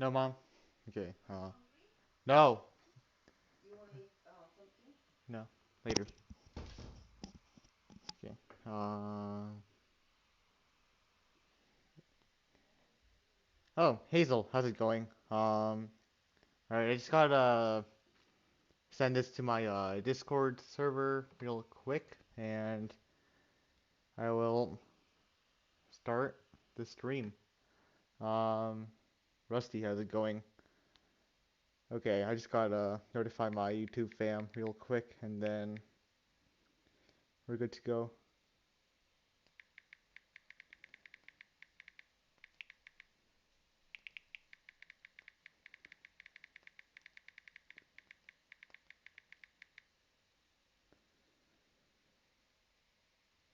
No, mom. Okay. No. No. Later. Okay. Oh, Hazel, how's it going? Alright, I just gotta send this to my Discord server real quick, and I will start the stream. Um, Rusty, how's it going? Okay, I just gotta notify my YouTube fam real quick, and then we're good to go.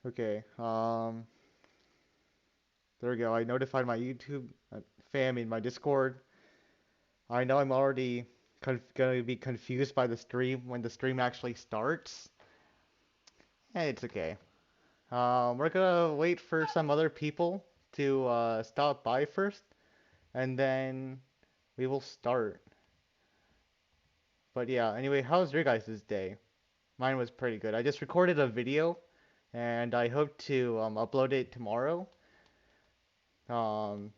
Okay, there we go. I notified my YouTube fam in my Discord. I know I'm already gonna be confused by the stream when the stream actually starts. Hey, it's okay. We're gonna wait for some other people to stop by first, and then we will start. But yeah, anyway, how's your guys' day? Mine was pretty good. I just recorded a video, and I hope to upload it tomorrow. Um,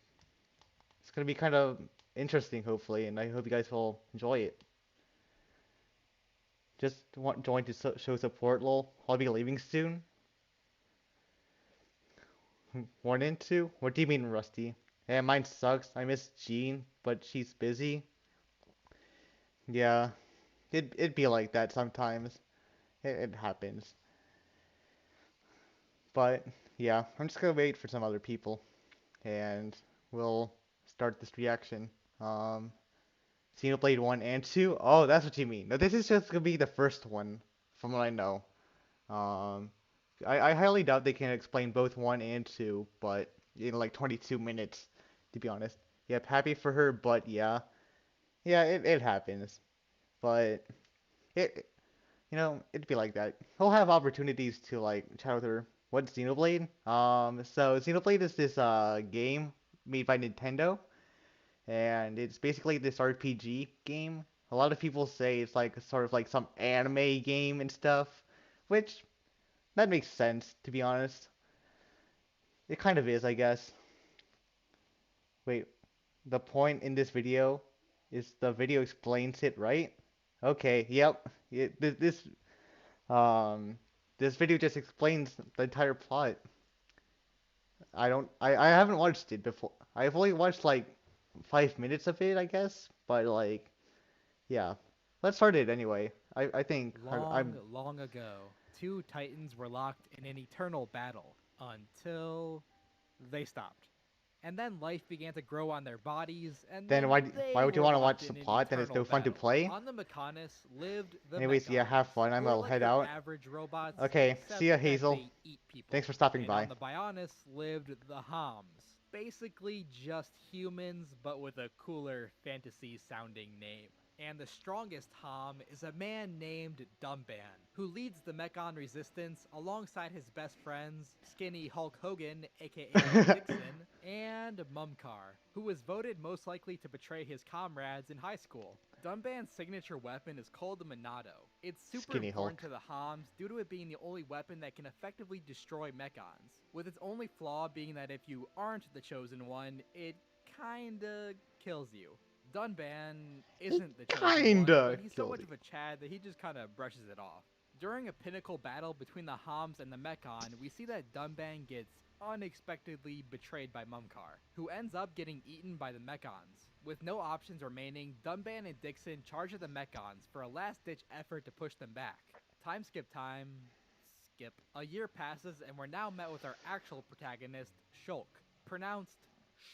it's gonna be kind of interesting, hopefully, and I hope you guys will enjoy it. Just want join to show support, lol. I'll be leaving soon. 1 and 2? What do you mean, Rusty? Yeah, mine sucks. I miss Jean, but she's busy. Yeah, it'd be like that sometimes. It happens. But yeah, I'm just gonna wait for some other people, and we'll start this reaction. Um, Xenoblade 1 and 2? Oh, that's what you mean. No, this is just gonna be the first one, from what I know. Um, I highly doubt they can explain both 1 and 2, but in like 22 minutes, to be honest. Yep, happy for her, but yeah. Yeah, it happens. But it, it'd be like that. He'll have opportunities to like chat with her. What's Xenoblade? So Xenoblade is this game made by Nintendo, and it's basically this RPG game. A lot of people say it's like sort of like some anime game and stuff, which that makes sense to be honest. It kind of is, I guess. Wait, the point in this video is the video explains it, right? Okay, yep. Um this video just explains the entire plot. I haven't watched it before. I've only watched like 5 minutes of it, I guess. But like, yeah. Let's start it anyway. I think Long, I'm long ago, two titans were locked in an eternal battle until they stopped. And then life began to grow on their bodies, and then then why they would you were want to locked watch the in an plot? Then it's eternal no fun to battle. play. On the Mechonis lived the Anyways, yeah, have Mechons, fun. I'm who are gonna like head your out. average robots, Okay, see except ya, that Hazel. they eat Thanks people. for stopping And on by. the Bionis lived the Homs, basically just humans, but with a cooler fantasy-sounding name. And the strongest Hom is a man named Dumban, who leads the Mechon resistance alongside his best friends, Skinny Hulk Hogan, aka Dixon, and Mumkar, who was voted most likely to betray his comrades in high school. Dunban's signature weapon is called the Monado. It's super Skinny important Hulk. to the Homs due to it being the only weapon that can effectively destroy Mechons, with its only flaw being that if you aren't the chosen one, it kinda kills you. Dunban It isn't the chosen one, but kinda he's so kills much you. of a Chad that he just kind of brushes it off. During a pinnacle battle between the Homs and the Mechon, we see that Dunban gets unexpectedly betrayed by Mumkar, who ends up getting eaten by the Mechons. With no options remaining, Dunban and Dixon charge at the Mechons for a last-ditch effort to push them back. Time skip time. Skip. A year passes and we're now met with our actual protagonist, Shulk. Pronounced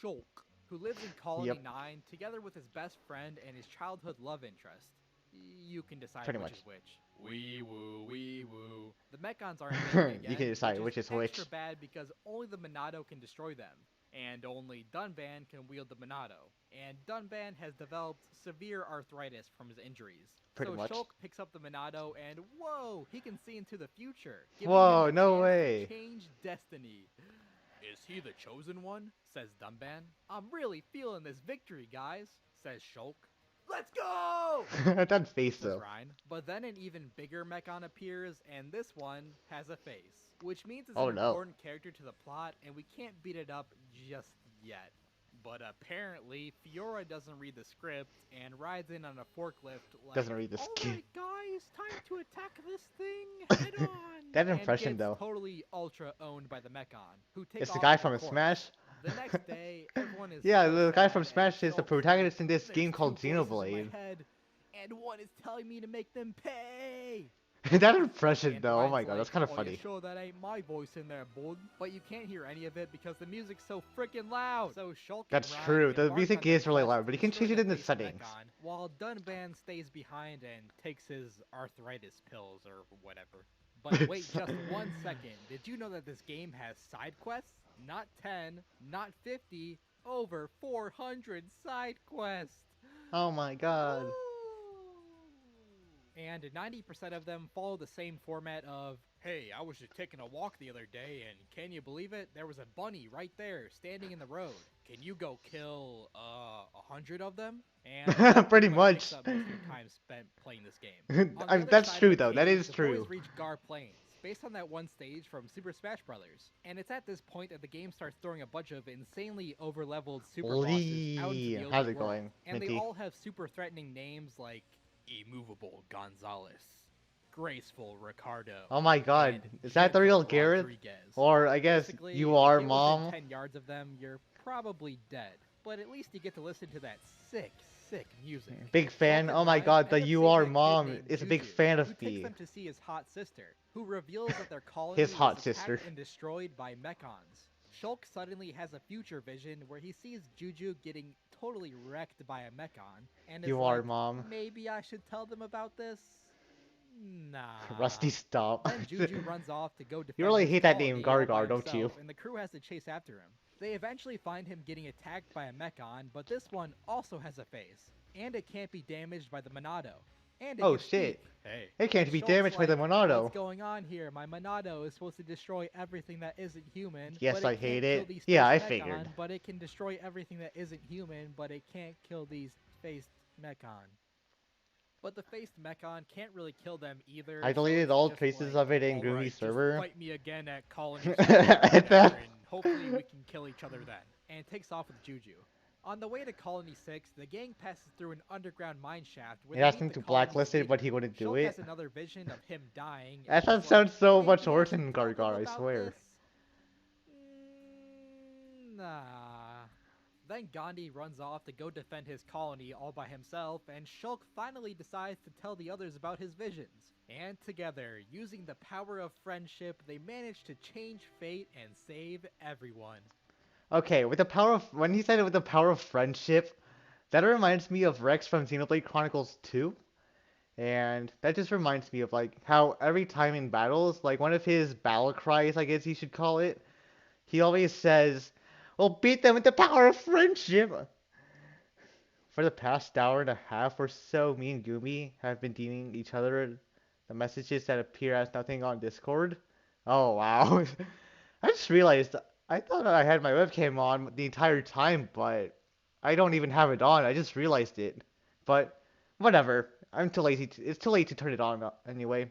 Shulk, who lives in Colony Yep, 9 together with his best friend and his childhood love interest. You can decide pretty which much. is which. Wee woo, wee woo. The Mechons are invading You again, can which decide is which is extra which. bad because only the Monado can destroy them, and only Dunban can wield the Monado. And Dunban has developed severe arthritis from his injuries. Pretty So much. Shulk picks up the Monado and whoa, he can see into the future, giving him Whoa, the no chance to way. change destiny. Is he the chosen one? Says Dumban. I'm really feeling this victory, guys. says Shulk. Let's go! That face Says though. Ryan. But then an even bigger Mechon appears, and this one has a face, which means it's Oh an no. important character to the plot, and we can't beat it up just yet. But apparently, Fiora doesn't read the script and rides in on a forklift like, Doesn't read the script. "Alright guys, time to attack this thing head on!" That and impression gets though. totally ultra owned by the Mechon, who take It's the off guy with from the corpse. Smash. The next day, everyone is Yeah, so the guy sad, from and Smash is the Shulk's protagonist like, in this "There's game called two voices in my Xenoblade. head, and one is telling me to make them pay." That impression And though, oh Ryan's my god, like, that's kind of "Oh, funny. you sure that ain't my voice in there, bud?" But you can't hear any of it because the music's so freaking loud. So Shulk That's and Ryan true, the embark music on their is really quest loud, to but you can destroy change it the in the face settings. Mechon, while Dunban stays behind and takes his arthritis pills or whatever. But wait just 1 second. Did you know that this game has side quests? Not 10, not 50, over 400 side quests. Oh my god. And 90% of them follow the same format of, "Hey, I was just taking a walk the other day, and can you believe it? There was a bunny right there, standing in the road. Can you go kill 100 of them?" And that Pretty takes much. up most of your time spent playing this game. On the other That's side true of the though, that cave, is the true. boys reach Gar Plains, based on that one stage from Super Smash Bros. And it's at this point that the game starts throwing a bunch of insanely overleveled super bosses out into the How's open it world. going, And they Minty? all have super threatening names like Immovable Gonzalez, Graceful Ricardo. Oh my god, and is that the real Gentle Garrett? Rodriguez. Or I guess Basically, you if are get mom? within 10 yards of them, you're probably dead. But at least you get to listen to that sick music. Big fan. Shulk Oh and my Ryan god, end the up you saving are a kid mom named is a big Juju, fan who of takes me. them to see his hot sister, who reveals that their colony His hot was sister. attacked and destroyed by Mechons. Shulk suddenly has a future vision where he sees Juju getting totally wrecked by a Mechon, and is You like, are mom. "Maybe I should tell them about this." Nah. Rusty, stop. Then Juju runs off to go defend You really his hate that name, colony all by Gargar, don't you? himself, and the crew has to chase after him. They eventually find him getting attacked by a Mechon, but this one also has a face, and it can't be damaged by the Monado. And it Oh can shit. speak. Hey. It can't And be Shulk's damaged by the like, Monado. "What's going on here? My Monado is supposed to destroy everything that isn't human. Yes, but I it hate can't it. kill these Yeah, faced I figured. Mechon, but it can destroy everything that isn't human, but it can't kill these faced Mechon." But the faced Mechon can't really kill them either. I so deleted it's all just traces like, of it in "All Goomy's right, just server. fight me again at Colony At that- and hopefully we can kill each other then." And takes off with Juju. On the way to Colony 6, the gang passes through an underground mine shaft where It they asked meet him the to colony's blacklist it, leader. but he wouldn't do Shulk it. has another vision of him dying. That and he's sounds so like, much "Maybe I worse should than tell them Gargar, I about swear. this." Nah. Then Gandhi runs off to go defend his colony all by himself, and Shulk finally decides to tell the others about his visions. And together, using the power of friendship, they manage to change fate and save everyone. Okay, with the power of when he said it with the power of friendship, that reminds me of Rex from Xenoblade Chronicles 2. And that just reminds me of like how every time in battles, like one of his battle cries, I guess you should call it, he always says, "We'll beat them with the power of friendship." For the past hour and a half or so, me and Gumi have been dealing each other the messages that appear as nothing on Discord. Oh wow. I just realized I thought I had my webcam on the entire time, but I don't even have it on. I just realized it. But whatever. I'm too lazy. It's too late to turn it on anyway.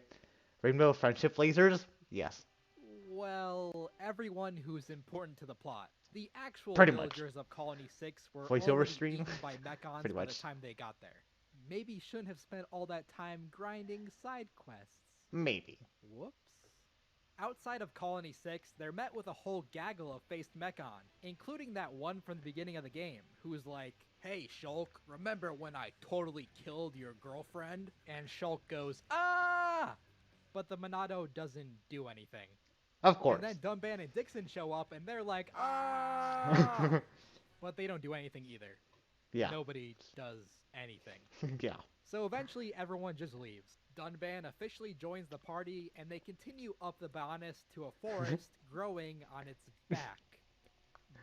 Rainbow friendship lasers? Yes. Well, everyone who's important to the plot. The actual Pretty much. villagers of Colony 6 were Voiceover already stream? eaten by Mechons Pretty by much. the time they got there. Maybe shouldn't have spent all that time grinding side quests. Maybe. Whoops. Outside of Colony 6, they're met with a whole gaggle of faced Mechon, including that one from the beginning of the game, who's like, "Hey Shulk, remember when I totally killed your girlfriend?" And Shulk goes, "Ah!" But the Monado doesn't do anything. Of course. And then Dunban and Dixon show up, and they're like, "Ah!" But they don't do anything either. Yeah. Nobody does anything. Yeah. So eventually everyone just leaves. Dunban officially joins the party, and they continue up the Banis to a forest growing on its back.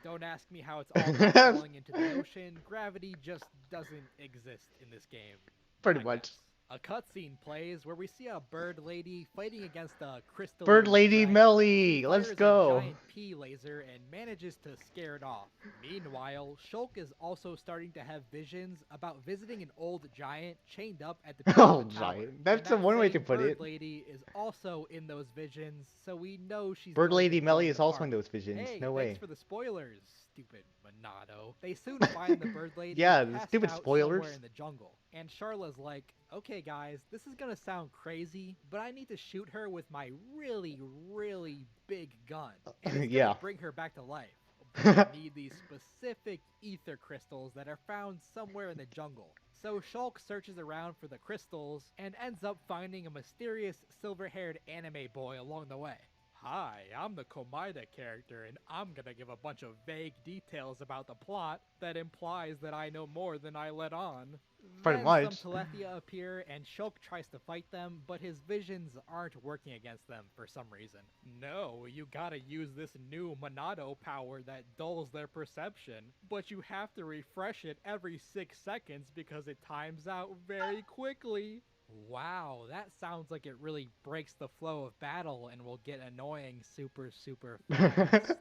Don't ask me how it's all falling into the ocean. Gravity just doesn't exist in this game. Pretty I much. guess. A cutscene plays where we see a bird lady fighting against a Bird crystalline Lady dragon. She Melly, let's fires a go. giant P laser and manages to scare it off. Meanwhile, Shulk is also starting to have visions about visiting an old giant chained up at the peak of Oh, a tower. giant. And That's that one way to same put bird it. lady is also in those visions, so we know she's Bird going to Lady Melly join is the also in party. those visions. Hey, No thanks way. for the spoilers, stupid Monado. They soon find the bird lady Yeah, the passed stupid out somewhere spoilers. in the jungle. And Charla's like, okay guys, this is gonna sound crazy, but I need to shoot her with my really, really big gun. And it's gonna Yeah. bring her back to life. But I need these specific ether crystals that are found somewhere in the jungle. So Shulk searches around for the crystals and ends up finding a mysterious silver-haired anime boy along the way. Hi, I'm the Komaida character, and I'm gonna give a bunch of vague details about the plot that implies that I know more than I let on. Pretty Then some much. Telethia appear, and Shulk tries to fight them, but his visions aren't working against them for some reason. No, you gotta use this new Monado power that dulls their perception, but you have to refresh it every 6 seconds because it times out very quickly. Wow, that sounds like it really breaks the flow of battle and will get annoying super fast.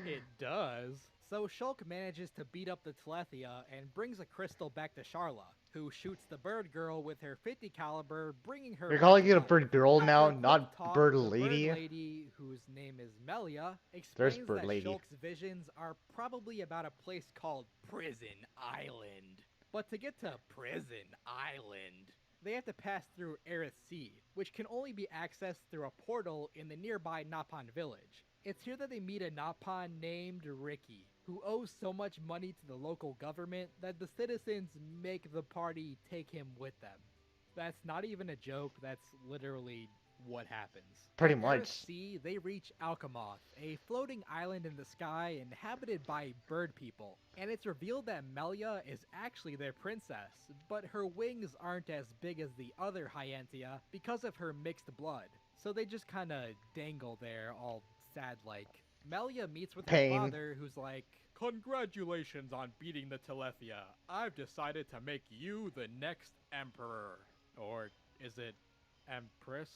It does. So Shulk manages to beat up the Telethia and brings a crystal back to Sharla, who shoots the bird girl with her 50 caliber, bringing her You're back calling to it a life. bird girl After now, a quick not talk, bird the bird lady? lady, whose name is Melia, There's explains bird that lady. Shulk's visions are probably about a place called Prison Island. But to get to Prison Island, they have to pass through Aerith Sea, which can only be accessed through a portal in the nearby Napan village. It's here that they meet a Napan named Ricky, who owes so much money to the local government that the citizens make the party take him with them. That's not even a joke, that's literally what happens. Pretty At Aerith much. Sea, they reach Alcamoth, a floating island in the sky inhabited by bird people, and it's revealed that Melia is actually their princess, but her wings aren't as big as the other Hyantia because of her mixed blood, so they just kinda dangle there all sad like. Melia meets with her Pain. father, who's like, congratulations on beating the Telethia. I've decided to make you the next emperor. Or is it empress?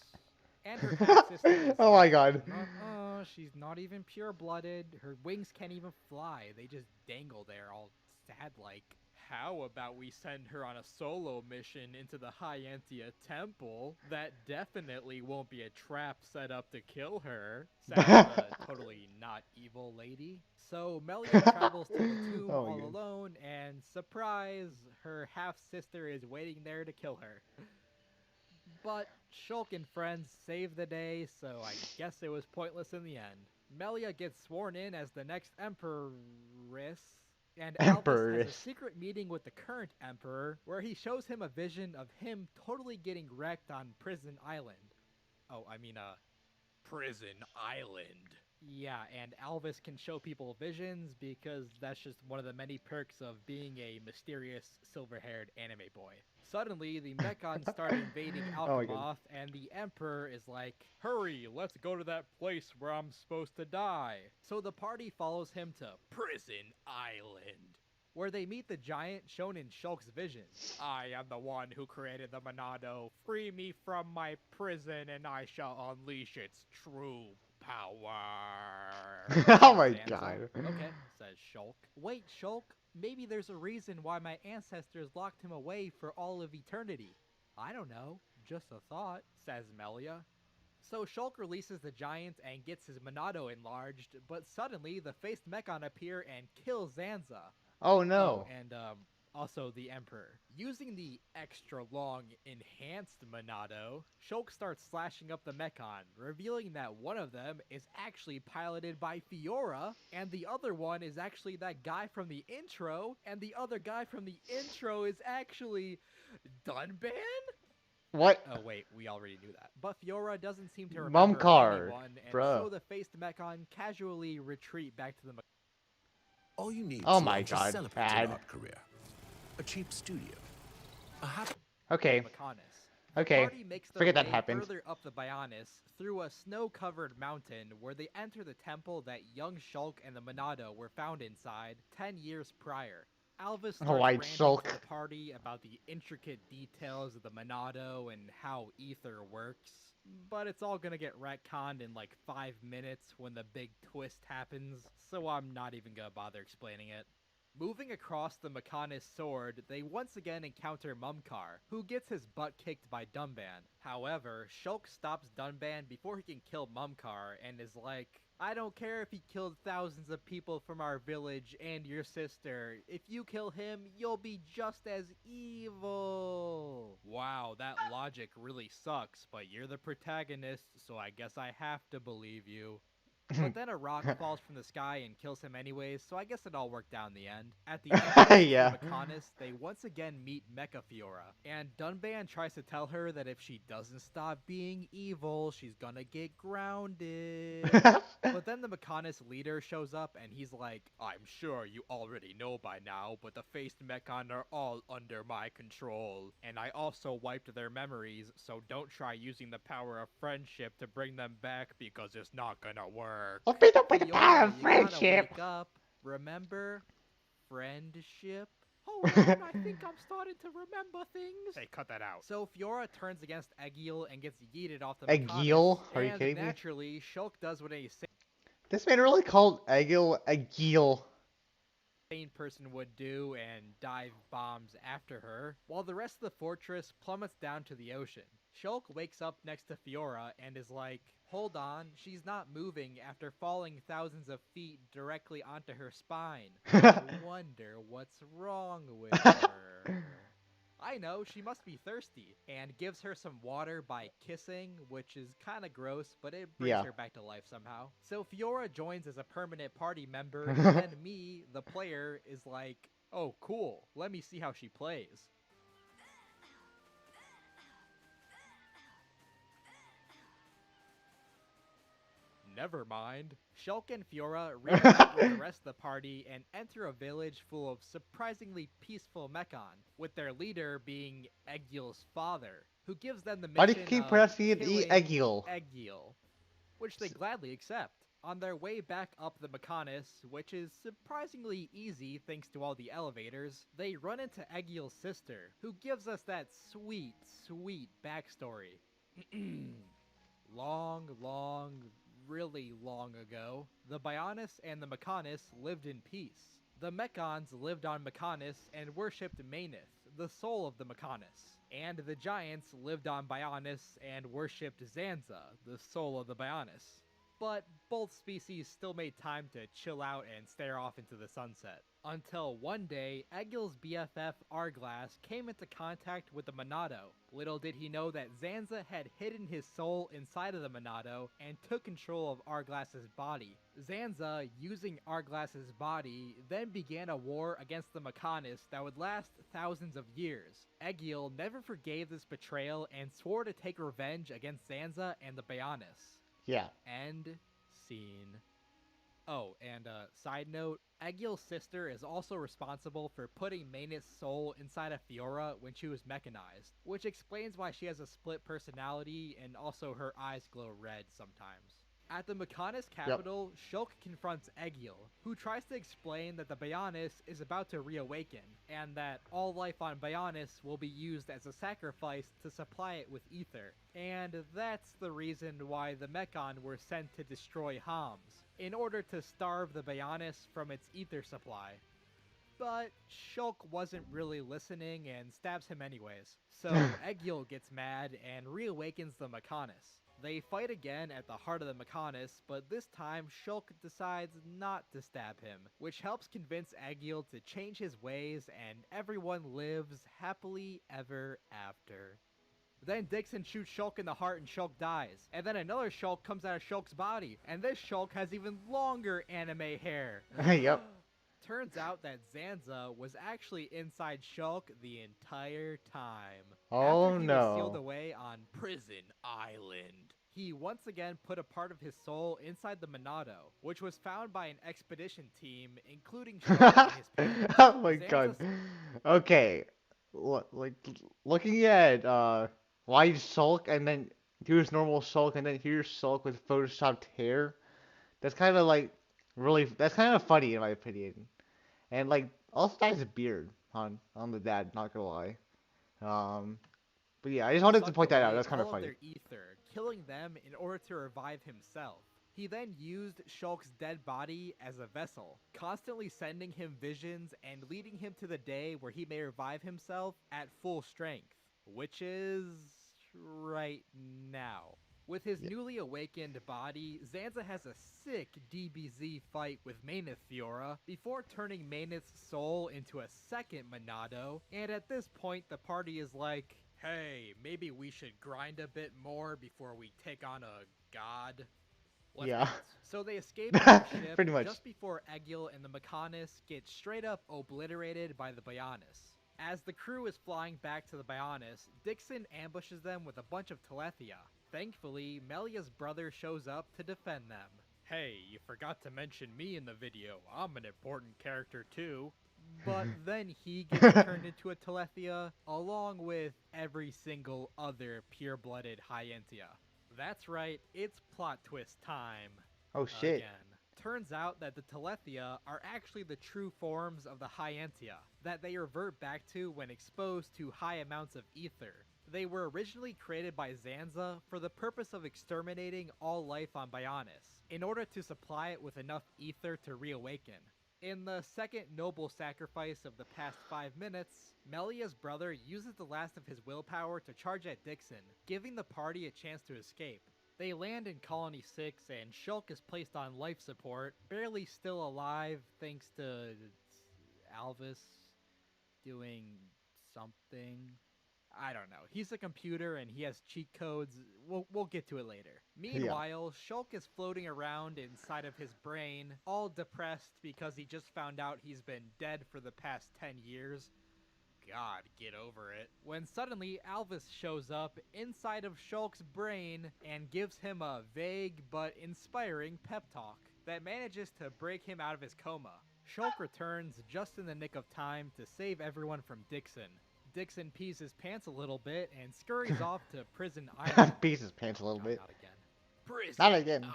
And her half-sister is Oh my god. she's not even pure-blooded. Her wings can't even fly. They just dangle there all sad-like. How about we send her on a solo mission into the Hyantia Temple? That definitely won't be a trap set up to kill her, says the totally not evil lady. So Melia travels to the tomb Oh my all god. alone, and surprise, her half-sister is waiting there to kill her. But Shulk and friends save the day, so I guess it was pointless in the end. Melia gets sworn in as the next empress, and Albus has a Empress. secret meeting with the current emperor, where he shows him a vision of him totally getting wrecked on Prison Island. Oh, I mean, Prison Island. Yeah, and Alvis can show people visions because that's just one of the many perks of being a mysterious silver-haired anime boy. Suddenly, the Mechons start invading Oh my god. Alcamoth, and the Emperor is like, hurry, let's go to that place where I'm supposed to die. So the party follows him to Prison Island, where they meet the giant shown in Shulk's visions. I am the one who created the Monado. Free me from my prison and I shall unleash its true power. Oh my Sansa. god. Okay, says Shulk. Wait, Shulk, maybe there's a reason why my ancestors locked him away for all of eternity. I don't know, just a thought, says Melia. So Shulk releases the giant and gets his Monado enlarged, but suddenly the faced Mechon appear and kill Zanza. Oh no. Oh, and also the Emperor. Using the extra long enhanced Monado, Shulk starts slashing up the Mechon, revealing that one of them is actually piloted by Fiora, and the other one is actually that guy from the intro, and the other guy from the intro is actually Dunban? What? Oh wait, we already knew that. But Fiora doesn't seem to remember Mumkar, anyone, and bro. so the faced Mechon casually retreat back to the All you need Oh to my launch a god, celebrated bad. art career. A cheap studio. A happy Okay. Mechonis. The Okay. party makes their Figured that way happened. further up the Bionis through a snow-covered mountain where they enter the temple that young Shulk and the Monado were found inside 10 years prior. Alva A starts white ranting to sulk. the party about the intricate details of the Monado and how ether works, but it's all gonna get retconned in like 5 minutes when the big twist happens, so I'm not even gonna bother explaining it. Moving across the Mechanis sword, they once again encounter Mumkar, who gets his butt kicked by Dunban. However, Shulk stops Dunban before he can kill Mumkar and is like, I don't care if he killed thousands of people from our village and your sister. If you kill him, you'll be just as evil. Wow, that logic really sucks, but you're the protagonist, so I guess I have to believe you. But then a rock falls from the sky and kills him anyways, so I guess it all worked out in the end. At the entrance to Yeah. the Mechanis, they once again meet Mecha Fiora, and Dunban tries to tell her that if she doesn't stop being evil, she's gonna get grounded. But then the Mechanis leader shows up and he's like, I'm sure you already know by now, but the faced Mechon are all under my control. And I also wiped their memories, so don't try using the power of friendship to bring them back because it's not gonna work. What beat up with the power Fiora, of you gotta friendship? wake up. Remember? Friendship? Hold on, I think I'm starting to remember things. Hey, cut that out. So Fiora turns against Egil and gets yeeted off the Mechanis. Egil? Are you And kidding me? naturally, Shulk does what a This man really called Egil. sane person would do and dive bombs after her, while the rest of the fortress plummets down to the ocean. Shulk wakes up next to Fiora and is like, hold on, she's not moving after falling thousands of feet directly onto her spine. I wonder what's wrong with her. I know, she must be thirsty, and gives her some water by kissing, which is kinda gross, but it brings Yeah. her back to life somehow. So Fiora joins as a permanent party member, and then me, the player, is like, oh cool, let me see how she plays. Never mind. Shulk and Fiora reunite with the rest of the party and enter a village full of surprisingly peaceful Mechon, with their leader being Egil's father, who gives them the Why do you mission keep of pronouncing it killing Egil? Egil, which they gladly accept. On their way back up the Mechanis, which is surprisingly easy thanks to all the elevators, they run into Egil's sister, who gives us that sweet, sweet backstory. Long, really long ago, the Bionis and the Mechanis lived in peace. The Mechons lived on Mechanis and worshipped Mainith, the soul of the Mechanis. And the Giants lived on Bionis and worshipped Zanza, the soul of the Bionis. But both species still made time to chill out and stare off into the sunset. Until one day, Egil's BFF Arglass came into contact with the Monado. Little did he know that Zanza had hidden his soul inside of the Monado and took control of Arglass's body. Zanza, using Arglass's body, then began a war against the Mechanis that would last thousands of years. Egil never forgave this betrayal and swore to take revenge against Zanza and the Bionis. Yeah. End scene. Oh, and side note, Egil's sister is also responsible for putting Mainith's soul inside of Fiora when she was mechanized, which explains why she has a split personality and also her eyes glow red sometimes. At the Mechanis capital, Shulk confronts Egil, who tries to explain that the Bionis is about to reawaken, and that all life on Bionis will be used as a sacrifice to supply it with ether. And that's the reason why the Mechon were sent to destroy Homs, in order to starve the Bionis from its ether supply. But Shulk wasn't really listening and stabs him anyways, so Egil gets mad and reawakens the Mechanis. They fight again at the heart of the Mechanis, but this time Shulk decides not to stab him, which helps convince Egil to change his ways and everyone lives happily ever after. Then Dixon shoots Shulk in the heart and Shulk dies, and then another Shulk comes out of Shulk's body, and this Shulk has even longer anime hair. Yep. Turns out that Zanza was actually inside Shulk the entire time. Oh After he was sealed no. away on Prison Island, he once again put a part of his soul inside the Monado, which was found by an expedition team, including Shulk and his parents. Oh my god. Zanza's Okay. Like looking at why Sulk and then here's normal Sulk and then here's Sulk with photoshopped hair. That's kind of like really that's kind of funny in my opinion. And like Also, that is a beard on the dad. Not gonna lie. Um, but yeah, I just wanted to Sucked point that out. away That's kind of all of funny. their ether, killing them in order to revive himself. He then used Shulk's dead body as a vessel, constantly sending him visions and leading him to the day where he may revive himself at full strength, which is right now. With his Yeah. newly awakened body, Zanza has a sick DBZ fight with Mayneth Fiora before turning Mayneth's soul into a second Monado, and at this point the party is like, hey, maybe we should grind a bit more before we take on a god. Let's Yeah. dance. So they escape on their ship Pretty much. just before Egil and the Mechanis get straight up obliterated by the Bionis. As the crew is flying back to the Bionis, Dixon ambushes them with a bunch of Telethia. Thankfully, Melia's brother shows up to defend them. Hey, you forgot to mention me in the video. I'm an important character too. But then he gets turned into a Telethia, along with every single other pure-blooded Hyentia. That's right, it's plot twist time. Oh shit. Again. Turns out that the Telethia are actually the true forms of the Hyentia, that they revert back to when exposed to high amounts of ether. They were originally created by Zanza for the purpose of exterminating all life on Bionis, in order to supply it with enough ether to reawaken. In the second noble sacrifice of the past 5 minutes, Melia's brother uses the last of his willpower to charge at Dixon, giving the party a chance to escape. They land in Colony 6 and Shulk is placed on life support, barely still alive thanks to Alvis doing something. I don't know. He's a computer and he has cheat codes. We'll get to it later. Meanwhile, Shulk is floating around inside of his brain, all depressed because he just found out he's been dead for the past 10 years. God, get over it. When suddenly Alvis shows up inside of Shulk's brain and gives him a vague but inspiring pep talk that manages to break him out of his coma. Shulk returns just in the nick of time to save everyone from Dixon. Dixon pees his pants a little bit and scurries off to Prison Island. Pees his pants a little No, bit. not again. Prison Not again. Island.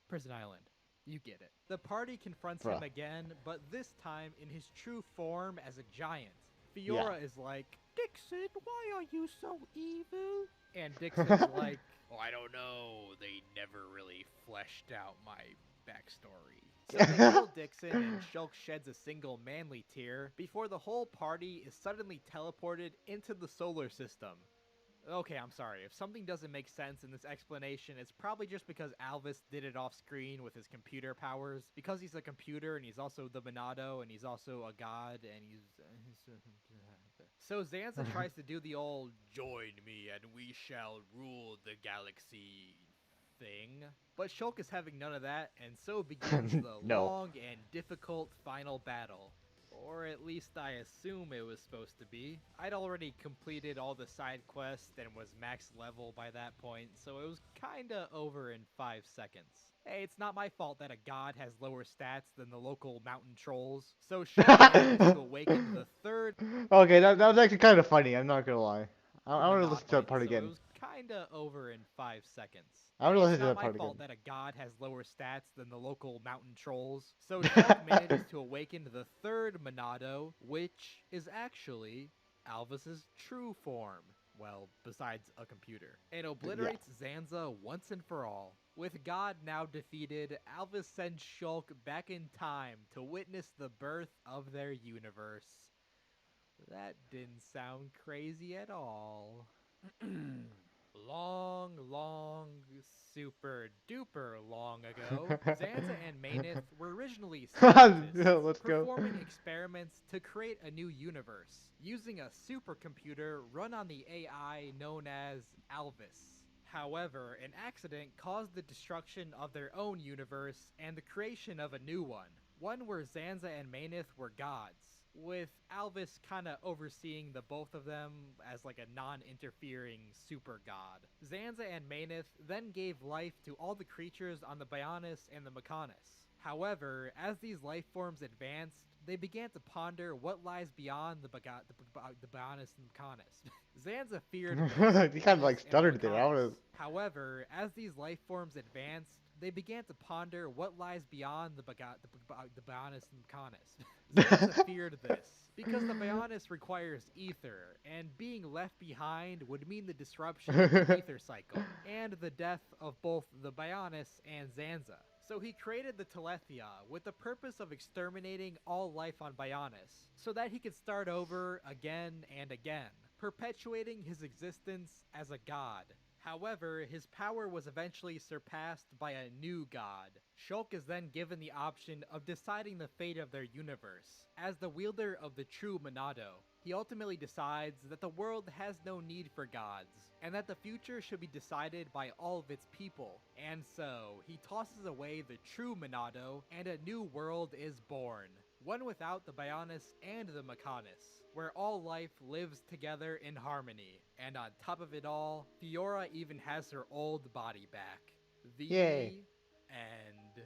Prison Island. You get it. The party confronts Bruh. him again, but this time in his true form as a giant. Fiora is like, Dixon, why are you so evil? And Dixon's like, oh, I don't know. They never really fleshed out my backstory. So they kill Dixon and Shulk sheds a single manly tear before the whole party is suddenly teleported into the solar system. Okay, I'm sorry. If something doesn't make sense in this explanation, it's probably just because Alvis did it off screen with his computer powers. Because he's a computer and he's also the Monado and he's also a god and he's... So Zanza tries to do the old, join me and we shall rule the galaxy thing. But Shulk is having none of that, and so begins the No. long and difficult final battle. Or at least I assume it was supposed to be. I'd already completed all the side quests and was max level by that point, so it was kinda over in 5 seconds. Hey, it's not my fault that a god has lower stats than the local mountain trolls. So Shulk managed to awaken the third Okay, that was actually kind of funny. I'm not gonna lie. I want to listen to that Monopoly, part so again. it was kinda over in 5 seconds. I want to Hey, listen it's to not that my part fault again. that a god has lower stats than the local mountain trolls. So Shulk manages to awaken the third Monado, which is actually Alvis's true form. Well, besides a computer. And obliterates Zanza once and for all. With God now defeated, Alvis sends Shulk back in time to witness the birth of their universe. That didn't sound crazy at all. Long, super duper long ago, Zanza and Mayneth were originally scientists Let's go. performing experiments to create a new universe, using a supercomputer run on the AI known as Alvis. However, an accident caused the destruction of their own universe and the creation of a new one where Zanza and Mayneth were gods, with Alvis kinda overseeing the both of them as like a non-interfering super god. Zanza and Mayneth then gave life to all the creatures on the Bionis and the Mechanis. However, as these life forms advanced, they began to ponder what lies beyond the Bionis and Mechanis. Zanza feared You kind of like Mechanis and stuttered there. I Mechanis. want to. However, as these life forms advanced, they began to ponder what lies beyond the Bionis and Mechonis. Zanza feared this, because the Bionis requires ether, and being left behind would mean the disruption of the ether cycle, and the death of both the Bionis and Zanza. So he created the Telethia with the purpose of exterminating all life on Bionis, so that he could start over again and again, perpetuating his existence as a god. However, his power was eventually surpassed by a new god. Shulk is then given the option of deciding the fate of their universe. As the wielder of the true Monado, he ultimately decides that the world has no need for gods, and that the future should be decided by all of its people. And so, he tosses away the true Monado, and a new world is born. One without the Bionis and the Mechonis, where all life lives together in harmony. And on top of it all, Fiora even has her old body back. Yay. The end.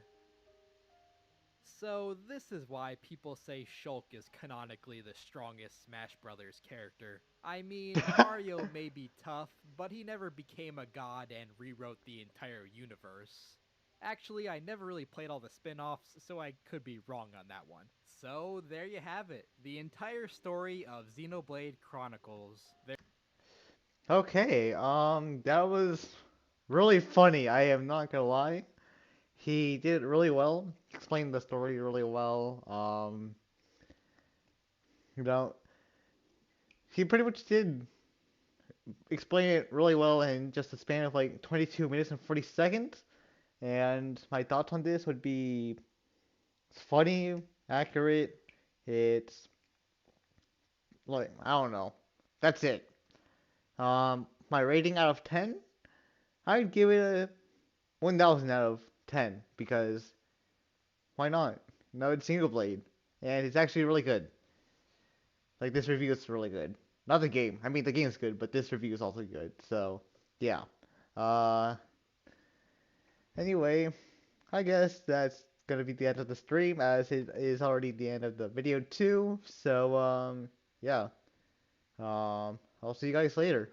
So this is why people say Shulk is canonically the strongest Smash Bros. Character. I mean, Mario may be tough, but he never became a god and rewrote the entire universe. Actually, I never really played all the spin-offs, so I could be wrong on that one. So there you have it, the entire story of Xenoblade Chronicles. Okay, that was really funny. I am not gonna lie. He did it really well. Explained the story really well. You know, he pretty much did explain it really well in just a span of like 22 minutes and 40 seconds. And my thoughts on this would be it's funny, accurate. It's like I don't know. That's it. My rating out of 10, I'd give it a 1,000 out of 10 because why not? No, it's Single Blade, and it's actually really good. Like this review is really good. Not the game. I mean the game's good, but this review is also good. So yeah. Uh, anyway, I guess that's gonna be the end of the stream as it is already the end of the video too. So yeah. I'll see you guys later.